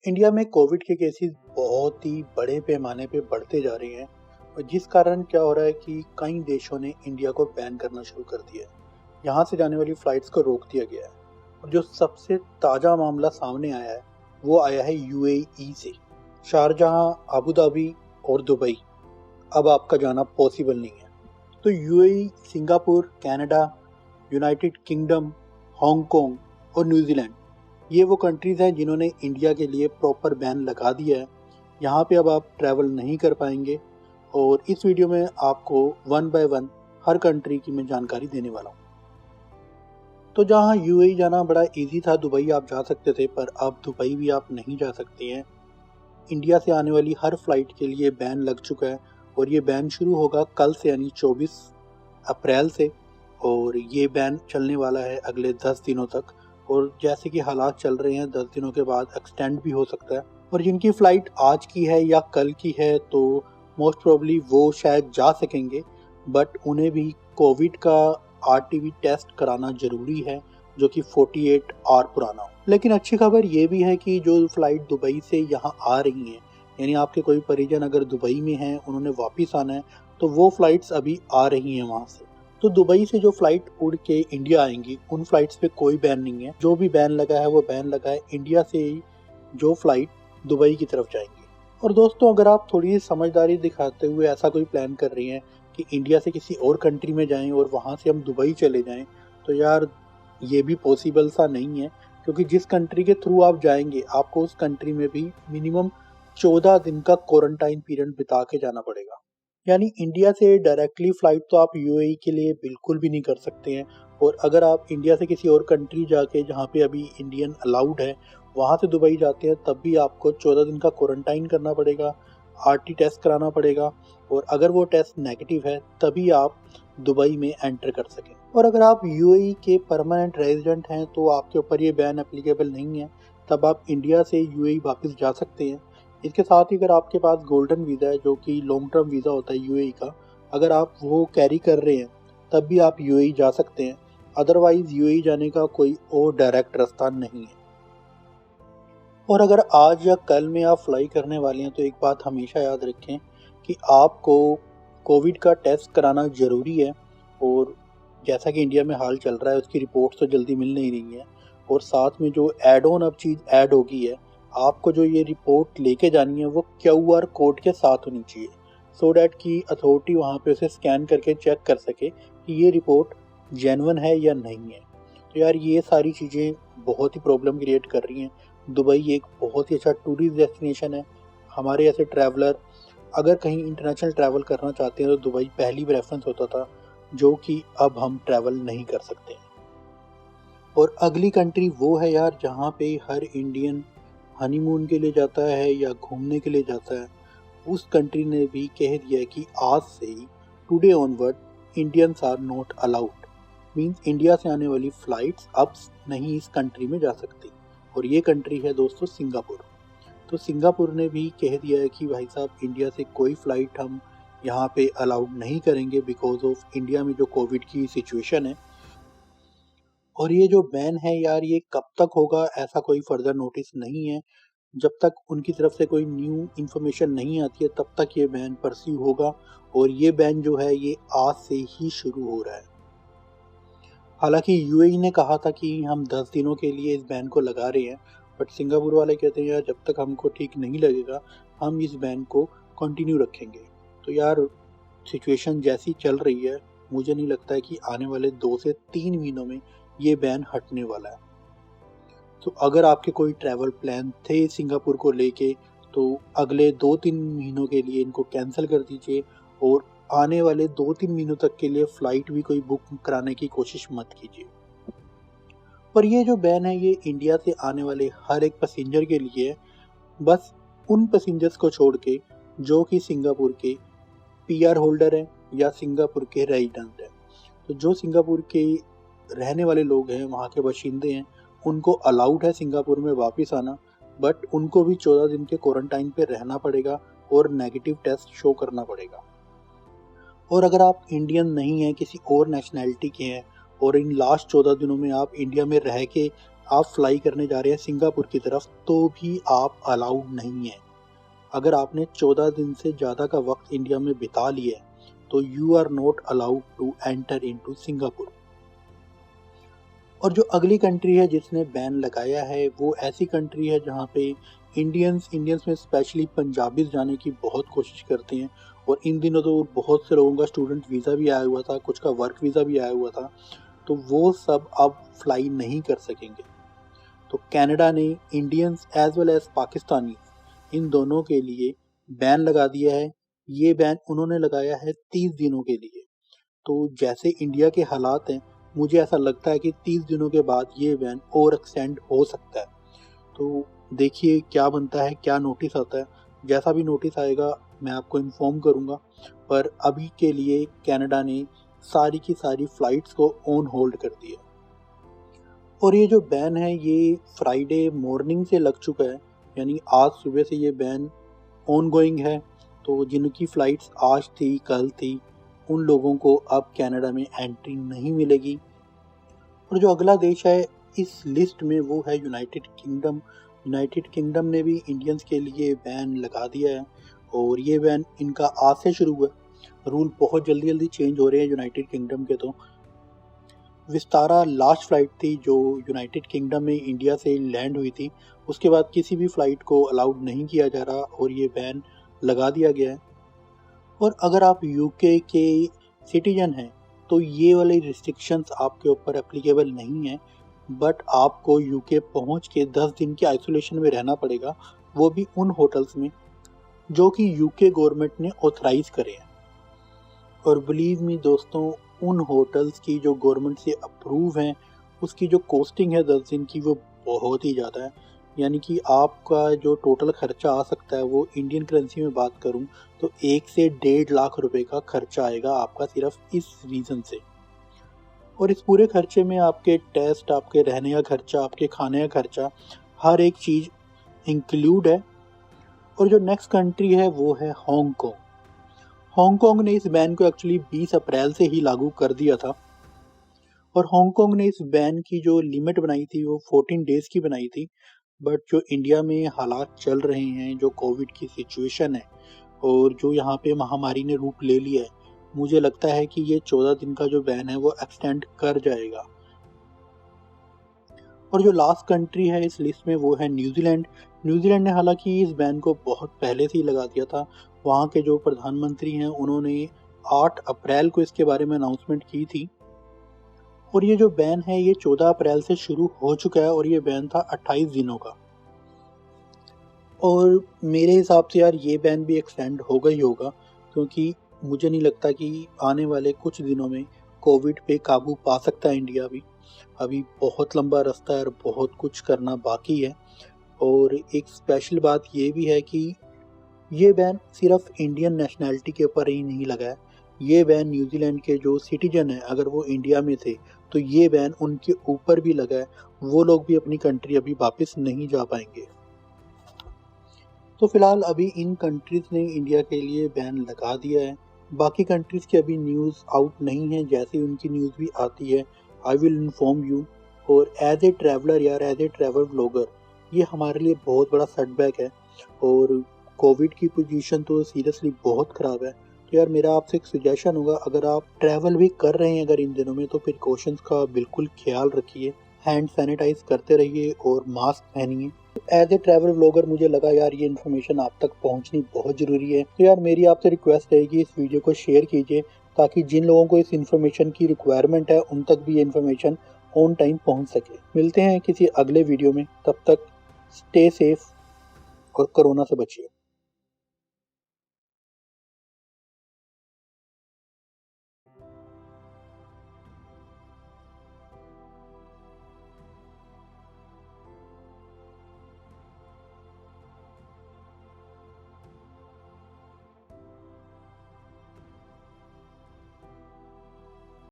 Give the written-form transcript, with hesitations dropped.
India में Covid के cases बहुत ही बड़े पैमाने पे बढ़ते जा रहे हैं और जिस कारण क्या हो रहा है कि कई देशों ने इंडिया को बैन करना शुरू कर दिया है। यहाँ से जाने वाली फ्लाइट्स को रोक दिया गया है और जो सबसे ताज़ा मामला सामने आया है वो आया है यूएई से। शारजहां, अबू धाबी और दुबई अब आपका जाना पॉसिबल नहीं है। तो UAE, Singapore, Canada, United kingdom, Hong Kong और न्यूजीलैंड, ये वो कंट्रीज़ हैं जिन्होंने इंडिया के लिए प्रॉपर बैन लगा दिया है। यहाँ पे अब आप ट्रैवल नहीं कर पाएंगे और इस वीडियो में आपको one by one her country की मैं जानकारी देने वाला हूँ। तो जहाँ यूएई जाना बड़ा इजी था, दुबई आप जा सकते थे, पर अब दुबई भी आप नहीं जा सकते हैं। इंडिया से आने वाली हर फ्लाइट के लिए बैन लग चुका है और ये बैन शुरू होगा कल से, यानी 24 अप्रैल से, और ये बैन चलने वाला है अगले 10 दिनों तक। और जैसे कि हालात चल रहे हैं 10 दिनों के बाद एक्सटेंड भी हो सकता है। और जिनकी फ़्लाइट आज की है या कल की है तो मोस्ट प्रोबेबली वो शायद जा सकेंगे, बट उन्हें भी कोविड का आरटीवी टेस्ट कराना ज़रूरी है जो कि 48 आवर पुराना हो। लेकिन अच्छी खबर ये भी है कि जो फ़्लाइट दुबई से यहाँ आ रही हैं, यानी आपके कोई परिजन अगर दुबई में हैं, उन्होंने वापस आना है, तो वो फ़्लाइट्स अभी आ रही हैं वहाँ से। तो दुबई से जो फ्लाइट उड़ के इंडिया आएंगी उन फ्लाइट्स पे कोई बैन नहीं है। जो भी बैन लगा है वो बैन लगा है इंडिया से ही जो फ्लाइट दुबई की तरफ जाएंगी। और दोस्तों, अगर आप थोड़ी समझदारी दिखाते हुए ऐसा कोई प्लान कर रही हैं कि इंडिया से किसी और कंट्री में जाएं और वहाँ से हम दुबई चले जाएं, तो यार ये भी पॉसिबल सा नहीं है, क्योंकि जिस कंट्री के थ्रू आप जाएंगे आपको उस कंट्री में भी मिनिमम 14 दिन का क्वारंटाइन पीरियड बिता के जाना पड़ेगा। यानी इंडिया से डायरेक्टली फ़्लाइट तो आप यूएई के लिए बिल्कुल भी नहीं कर सकते हैं। और अगर आप इंडिया से किसी और कंट्री जाके, जहाँ पे अभी इंडियन अलाउड है, वहाँ से दुबई जाते हैं, तब भी आपको 14 दिन का क्वारंटाइन करना पड़ेगा, आरटी टेस्ट कराना पड़ेगा, और अगर वो टेस्ट नेगेटिव है तभी आप दुबई में एंटर कर सकें। और अगर आप यूएई के परमानेंट रेजिडेंट हैं तो आपके ऊपर ये बैन एप्लीकेबल नहीं है, तब आप इंडिया से यूएई वापस जा सकते हैं। इसके साथ ही अगर आपके पास गोल्डन वीज़ा है, जो कि लॉन्ग टर्म वीज़ा होता है यूएई का, अगर आप वो कैरी कर रहे हैं तब भी आप यूएई जा सकते हैं। अदरवाइज़ यूएई जाने का कोई और डायरेक्ट रास्ता नहीं है। और अगर आज या कल में आप फ्लाई करने वाले हैं तो एक बात हमेशा याद रखें कि आपको कोविड का टेस्ट कराना ज़रूरी है। और जैसा कि इंडिया में हाल चल रहा है, उसकी रिपोर्ट्स तो जल्दी मिल नहीं रही है। और साथ में जो एड ऑन अब चीज़ ऐड होगी है, आपको जो ये रिपोर्ट लेके जानी है वो क्यूआर कोड के साथ होनी चाहिए, सो डैट कि अथॉरिटी वहाँ पे उसे स्कैन करके चेक कर सके कि ये रिपोर्ट जेन्युइन है या नहीं है। तो यार ये सारी चीज़ें बहुत ही प्रॉब्लम क्रिएट कर रही हैं। दुबई एक बहुत ही अच्छा टूरिस्ट डेस्टिनेशन है। हमारे ऐसे ट्रैवलर अगर कहीं इंटरनेशनल ट्रैवल करना चाहते हैं तो दुबई पहली प्रेफरेंस होता था, जो कि अब हम ट्रैवल नहीं कर सकते। और अगली कंट्री वो है यार जहाँ पे हर इंडियन हनीमून के लिए जाता है या घूमने के लिए जाता है। उस कंट्री ने भी कह दिया है कि आज से ही, today onward, Indians are not allowed. Means India से आने वाली फ़्लाइट्स अब नहीं इस कंट्री में जा सकती। और ये कंट्री है दोस्तों सिंगापुर। तो सिंगापुर ने भी कह दिया है कि भाई साहब, इंडिया से कोई फ़्लाइट हम यहाँ पे अलाउड नहीं करेंगे बिकॉज ऑफ इंडिया में जो कोविड की सिचुएशन है। और ये जो बैन है यार, ये कब तक होगा ऐसा कोई फर्दर नोटिस नहीं है। जब तक उनकी तरफ से कोई न्यू इन्फॉर्मेशन नहीं आती है तब तक ये बैन परस्यू होगा। और ये बैन जो है ये आज से ही शुरू हो रहा है। हालांकि यूएई ने कहा था कि हम 10 दिनों के लिए इस बैन को लगा रहे हैं, बट सिंगापुर वाले कहते हैं यार जब तक हमको ठीक नहीं लगेगा हम इस बैन को कंटिन्यू रखेंगे। तो यार सिचुएशन जैसी चल रही है, मुझे नहीं लगता है कि आने वाले 2 से 3 महीनों में ये बैन हटने वाला है। तो अगर आपके कोई ट्रैवल प्लान थे सिंगापुर को लेके, तो अगले 2-3 महीनों के लिए इनको कैंसिल कर दीजिए और आने वाले 2-3 महीनों तक के लिए फ़्लाइट भी कोई बुक कराने की कोशिश मत कीजिए। पर ये जो बैन है ये इंडिया से आने वाले हर एक पैसेंजर के लिए है, बस उन पैसेंजर्स को छोड़ के जो कि सिंगापुर के पीआर होल्डर हैं या सिंगापुर के रेजिडेंट हैं। तो जो सिंगापुर के रहने वाले लोग हैं, वहाँ के बाशिंदे हैं, उनको अलाउड है सिंगापुर में वापस आना, बट उनको भी 14 दिन के क्वारंटाइन पे रहना पड़ेगा और नेगेटिव टेस्ट शो करना पड़ेगा। और अगर आप इंडियन नहीं हैं, किसी और नेशनैलिटी के हैं, और इन लास्ट 14 दिनों में आप इंडिया में रह के आप फ्लाई करने जा रहे हैं सिंगापुर की तरफ तो भी आप अलाउड नहीं है। अगर आपने 14 दिन से ज़्यादा का वक्त इंडिया में बिता लिया है तो you are not allowed to enter into Singapore. और जो अगली कंट्री है जिसने बैन लगाया है वो ऐसी कंट्री है जहाँ पे इंडियंस में स्पेशली पंजाबीज जाने की बहुत कोशिश करते हैं। और इन दिनों तो बहुत से लोगों का स्टूडेंट वीज़ा भी आया हुआ था, कुछ का वर्क वीज़ा भी आया हुआ था, तो वो सब अब फ्लाई नहीं कर सकेंगे। तो कनाडा ने Indians as well as Pakistani इन दोनों के लिए बैन लगा दिया है। ये बैन उन्होंने लगाया है 30 दिनों के लिए। तो जैसे इंडिया के हालात हैं, मुझे ऐसा लगता है कि 30 दिनों के बाद ये बैन और एक्सटेंड हो सकता है। तो देखिए क्या बनता है, क्या नोटिस आता है। जैसा भी नोटिस आएगा मैं आपको इन्फॉर्म करूँगा, पर अभी के लिए कनाडा ने सारी की सारी फ़्लाइट्स को ऑन होल्ड कर दिया। और ये जो बैन है ये फ्राइडे मॉर्निंग से लग चुका है, यानी आज सुबह से ये बैन ऑन गोइंग है। तो जिनकी फ़्लाइट्स आज थी, कल थी, उन लोगों को अब कनाडा में एंट्री नहीं मिलेगी। और जो अगला देश है इस लिस्ट में वो है यूनाइटेड किंगडम। यूनाइटेड किंगडम ने भी इंडियंस के लिए बैन लगा दिया है और ये बैन इनका आज से शुरू हुआ। रूल बहुत जल्दी जल्दी चेंज हो रहे हैं यूनाइटेड किंगडम के। तो विस्तारा लास्ट फ्लाइट थी जो यूनाइटेड किंगडम में इंडिया से लैंड हुई थी, उसके बाद किसी भी फ़्लाइट को अलाउड नहीं किया जा रहा और ये बैन लगा दिया गया है। और अगर आप यूके के सिटीजन हैं तो ये वाले रिस्ट्रिक्शंस आपके ऊपर एप्लीकेबल नहीं है, बट आपको यूके पहुंच के 10 दिन के आइसोलेशन में रहना पड़ेगा, वो भी उन होटल्स में जो कि यूके गवर्नमेंट ने ऑथराइज़ करे हैं। और बिलीव मी दोस्तों, उन होटल्स की जो गवर्नमेंट से अप्रूव हैं उसकी जो कॉस्टिंग है 10 दिन की वो बहुत ही ज़्यादा है। यानी कि आपका जो टोटल खर्चा आ सकता है वो इंडियन करेंसी में बात करूं तो 1 से 1.5 लाख रुपए का खर्चा आएगा आपका सिर्फ इस रीज़न से। और इस पूरे खर्चे में आपके टेस्ट, आपके रहने का खर्चा, आपके खाने का खर्चा, हर एक चीज़ इंक्लूड है। और जो नेक्स्ट कंट्री है वो है हांगकॉन्ग। हांगकॉन्ग ने इस बैन को एक्चुअली 20 अप्रैल से ही लागू कर दिया था। और हांगकॉन्ग ने इस बैन की जो लिमिट बनाई थी वो 14 डेज़ की बनाई थी। बट जो इंडिया में हालात चल रहे हैं, जो कोविड की सिचुएशन है और जो यहाँ पे महामारी ने रूप ले लिया है, मुझे लगता है कि ये 14 दिन का जो बैन है वो एक्सटेंड कर जाएगा। और जो लास्ट कंट्री है इस लिस्ट में वो है न्यूजीलैंड। न्यूजीलैंड ने हालांकि इस बैन को बहुत पहले से ही लगा दिया था। वहाँ के जो प्रधानमंत्री हैं उन्होंने 8 अप्रैल को इसके बारे में अनाउंसमेंट की थी। और ये जो बैन है ये 14 अप्रैल से शुरू हो चुका है और ये बैन था 28 दिनों का। और मेरे हिसाब से यार ये बैन भी एक्सटेंड होगा ही होगा, क्योंकि मुझे नहीं लगता कि आने वाले कुछ दिनों में कोविड पे काबू पा सकता है इंडिया भी। अभी बहुत लंबा रास्ता है और बहुत कुछ करना बाकी है। और एक स्पेशल बात ये भी है कि ये बैन सिर्फ इंडियन नेशनैलिटी के ऊपर ही नहीं लगा है। ये बैन न्यूजीलैंड के जो सिटीजन हैं अगर वो इंडिया में थे तो ये बैन उनके ऊपर भी लगा है। वो लोग भी अपनी कंट्री अभी वापस नहीं जा पाएंगे। तो फिलहाल अभी इन कंट्रीज़ ने इंडिया के लिए बैन लगा दिया है। बाकी कंट्रीज़ की अभी न्यूज़ आउट नहीं है, जैसे उनकी न्यूज़ भी आती है आई विल इन्फॉर्म यू। और एज ए ट्रैवलर यार, एज ए ट्रैवल ब्लॉगर, ये हमारे लिए बहुत बड़ा सेटबैक है। और कोविड की पोजीशन तो सीरियसली बहुत ख़राब है। तो यार मेरा आपसे एक सजेशन होगा, अगर आप ट्रैवल भी कर रहे हैं अगर इन दिनों में, तो प्रिकॉशंस का बिल्कुल ख्याल रखिए, हैंड सैनिटाइज करते रहिए और मास्क पहनिए। एज ए ट्रैवल ब्लॉगर मुझे लगा यार ये इन्फॉर्मेशन आप तक पहुंचनी बहुत ज़रूरी है। तो यार मेरी आपसे रिक्वेस्ट रहेगी इस वीडियो को शेयर कीजिए, ताकि जिन लोगों को इस इन्फॉर्मेशन की रिक्वायरमेंट है उन तक भी ये इन्फॉर्मेशन ऑन टाइम पहुंच सके। मिलते हैं किसी अगले वीडियो में, तब तक स्टे सेफ और कोरोना से बचिए।